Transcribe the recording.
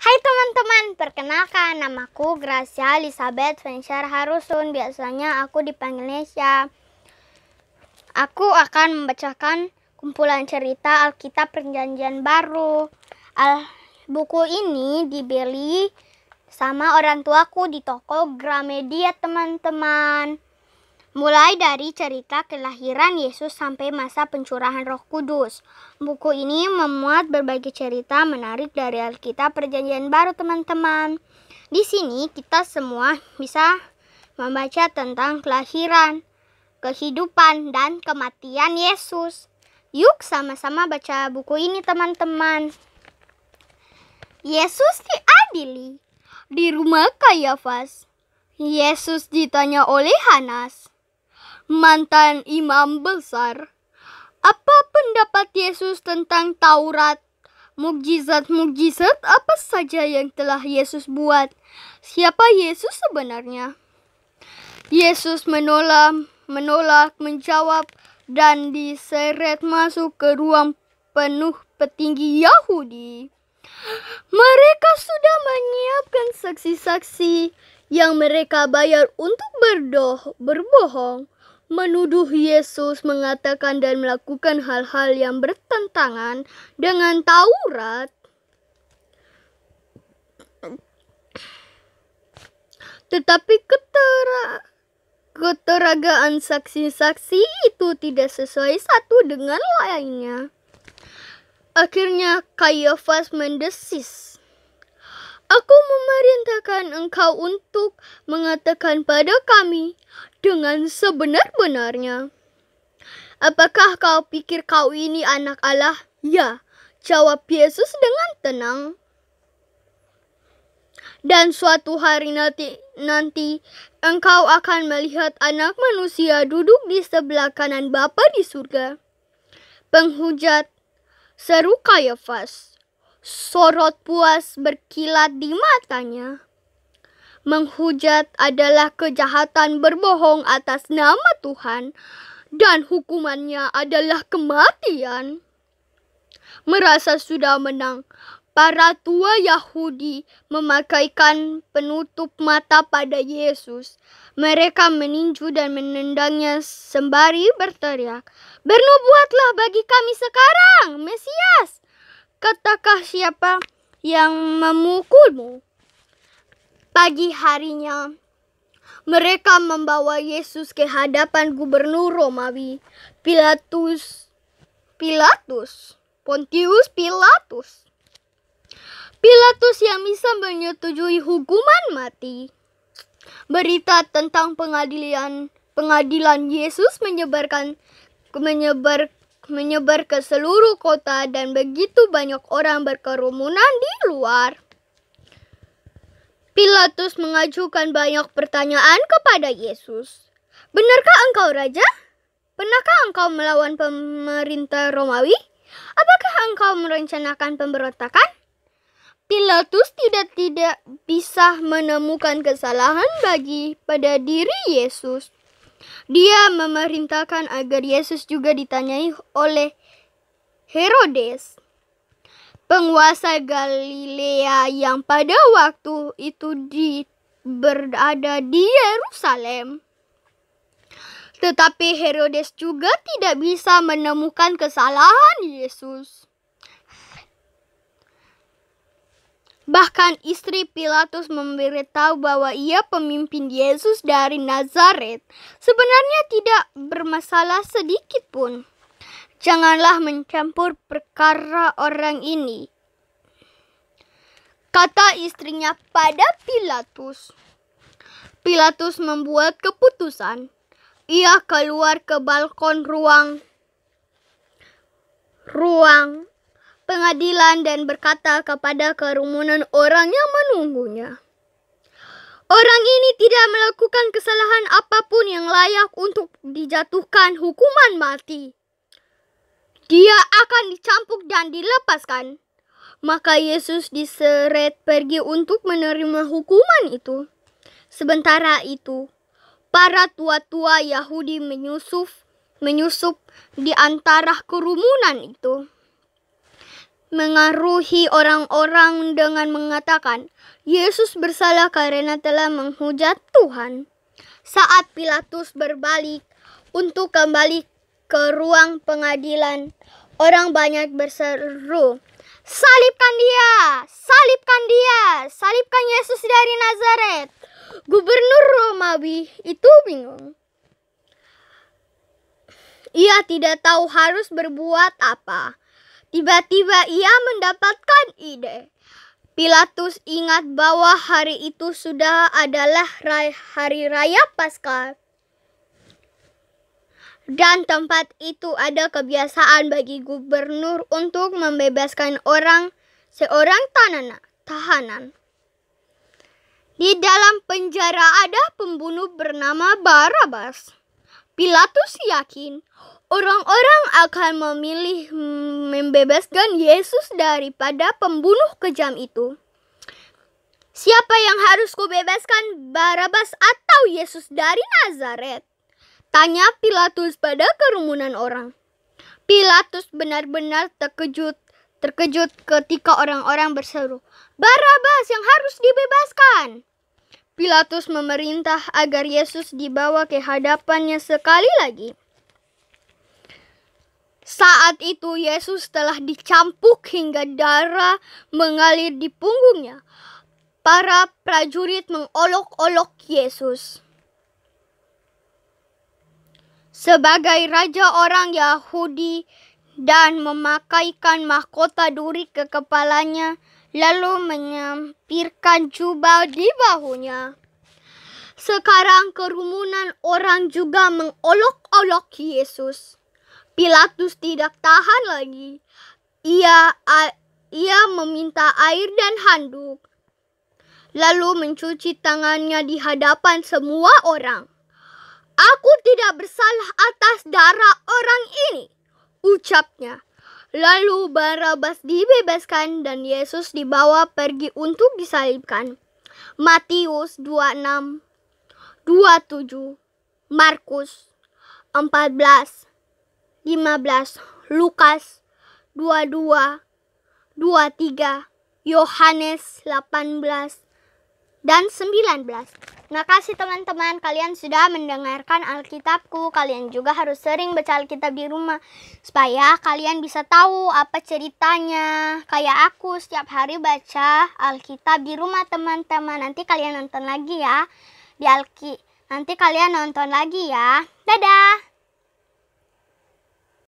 Hai teman-teman, perkenalkan namaku Gracia Elizabeth Vensyar Harusun. Biasanya aku dipanggil Nesya. Aku akan membacakan kumpulan cerita Alkitab Perjanjian Baru. Buku ini dibeli sama orang tuaku di toko Gramedia, teman-teman. Mulai dari cerita kelahiran Yesus sampai masa pencurahan Roh Kudus. Buku ini memuat berbagai cerita menarik dari Alkitab Perjanjian Baru, teman-teman. Di sini kita semua bisa membaca tentang kelahiran, kehidupan, dan kematian Yesus. Yuk sama-sama baca buku ini, teman-teman. Yesus diadili di rumah Kayafas. Yesus ditanya oleh Hanas, mantan imam besar, apa pendapat Yesus tentang Taurat? Mukjizat-mukjizat apa saja yang telah Yesus buat? Siapa Yesus sebenarnya? Yesus menolak menjawab dan diseret masuk ke ruang penuh petinggi Yahudi. Mereka sudah menyiapkan saksi-saksi yang mereka bayar untuk berbohong, menuduh Yesus mengatakan dan melakukan hal-hal yang bertentangan dengan Taurat. Tetapi keteragaan saksi-saksi itu tidak sesuai satu dengan lainnya. Akhirnya Kayafas mendesis, "Aku memerintahkan engkau untuk mengatakan pada kami dengan sebenar-benarnya. Apakah kau pikir kau ini anak Allah?" "Ya," jawab Yesus dengan tenang. "Dan suatu hari nanti engkau akan melihat Anak Manusia duduk di sebelah kanan Bapa di surga." "Penghujat," seru Kayafas. Sorot puas berkilat di matanya. Menghujat adalah kejahatan berbohong atas nama Tuhan, dan hukumannya adalah kematian. Merasa sudah menang, para tua Yahudi memakaikan penutup mata pada Yesus. Mereka meninju dan menendangnya sembari berteriak, "Bernubuatlah bagi kami sekarang, Mesias! Katakan siapa yang memukulmu?" Pagi harinya, mereka membawa Yesus ke hadapan gubernur Romawi, Pontius Pilatus. Pilatus yang bisa menyetujui hukuman mati. Berita tentang pengadilan Yesus menyebar ke seluruh kota, dan begitu banyak orang berkerumunan di luar. Pilatus mengajukan banyak pertanyaan kepada Yesus. "Benarkah engkau raja? Pernahkah engkau melawan pemerintah Romawi? Apakah engkau merencanakan pemberontakan?" Pilatus tidak bisa menemukan kesalahan pada diri Yesus. Dia memerintahkan agar Yesus juga ditanyai oleh Herodes, penguasa Galilea yang pada waktu itu berada di Yerusalem. Tetapi Herodes juga tidak bisa menemukan kesalahan Yesus. Bahkan istri Pilatus memberitahu bahwa ia pemimpin Yesus dari Nazaret sebenarnya tidak bermasalah sedikit pun. "Janganlah mencampur perkara orang ini," kata istrinya pada Pilatus. Pilatus membuat keputusan. Ia keluar ke balkon ruang pengadilan dan berkata kepada kerumunan orang yang menunggunya, "Orang ini tidak melakukan kesalahan apapun yang layak untuk dijatuhkan hukuman mati. Dia akan dicampuk dan dilepaskan." Maka Yesus diseret pergi untuk menerima hukuman itu. Sementara itu, para tua-tua Yahudi menyusup di antara kerumunan itu. mengaruhi orang-orang dengan mengatakan, Yesus bersalah karena telah menghujat Tuhan. Saat Pilatus berbalik untuk kembali ke ruang pengadilan, orang banyak berseru, "Salibkan dia! Salibkan dia! Salibkan Yesus dari Nazaret!" Gubernur Romawi itu bingung. Ia tidak tahu harus berbuat apa. Tiba-tiba ia mendapatkan ide. Pilatus ingat bahwa hari itu sudah adalah hari raya Paskah. Dan tempat itu ada kebiasaan bagi gubernur untuk membebaskan seorang tahanan. Di dalam penjara ada pembunuh bernama Barabas. Pilatus yakin orang-orang akan memilih membebaskan Yesus daripada pembunuh kejam itu. Siapa yang harus kubebaskan, Barabas atau Yesus dari Nazaret? Tanya Pilatus pada kerumunan orang. Pilatus benar-benar terkejut ketika orang-orang berseru, "Barabas yang harus dibebaskan!" Pilatus memerintah agar Yesus dibawa ke hadapannya sekali lagi. Saat itu Yesus telah dicampuk hingga darah mengalir di punggungnya. Para prajurit mengolok-olok Yesus. Sebagai raja orang Yahudi dan memakaikan mahkota duri ke kepalanya, lalu menyempirkan jubah di bahunya. Sekarang kerumunan orang juga mengolok-olok Yesus. Pilatus tidak tahan lagi. Ia meminta air dan handuk, lalu mencuci tangannya di hadapan semua orang. "Aku tidak bersalah atas darah orang ini," ucapnya. Lalu Barabas dibebaskan dan Yesus dibawa pergi untuk disalibkan. Matius 26, 27, Markus 14, 15, Lukas 22, 23, Yohanes 18, dan 19. Terima kasih teman-teman, kalian sudah mendengarkan Alkitabku. Kalian juga harus sering baca Alkitab di rumah supaya kalian bisa tahu apa ceritanya. Kayak aku setiap hari baca Alkitab di rumah teman-teman. Nanti kalian nonton lagi ya. Nanti kalian nonton lagi ya. Dadah.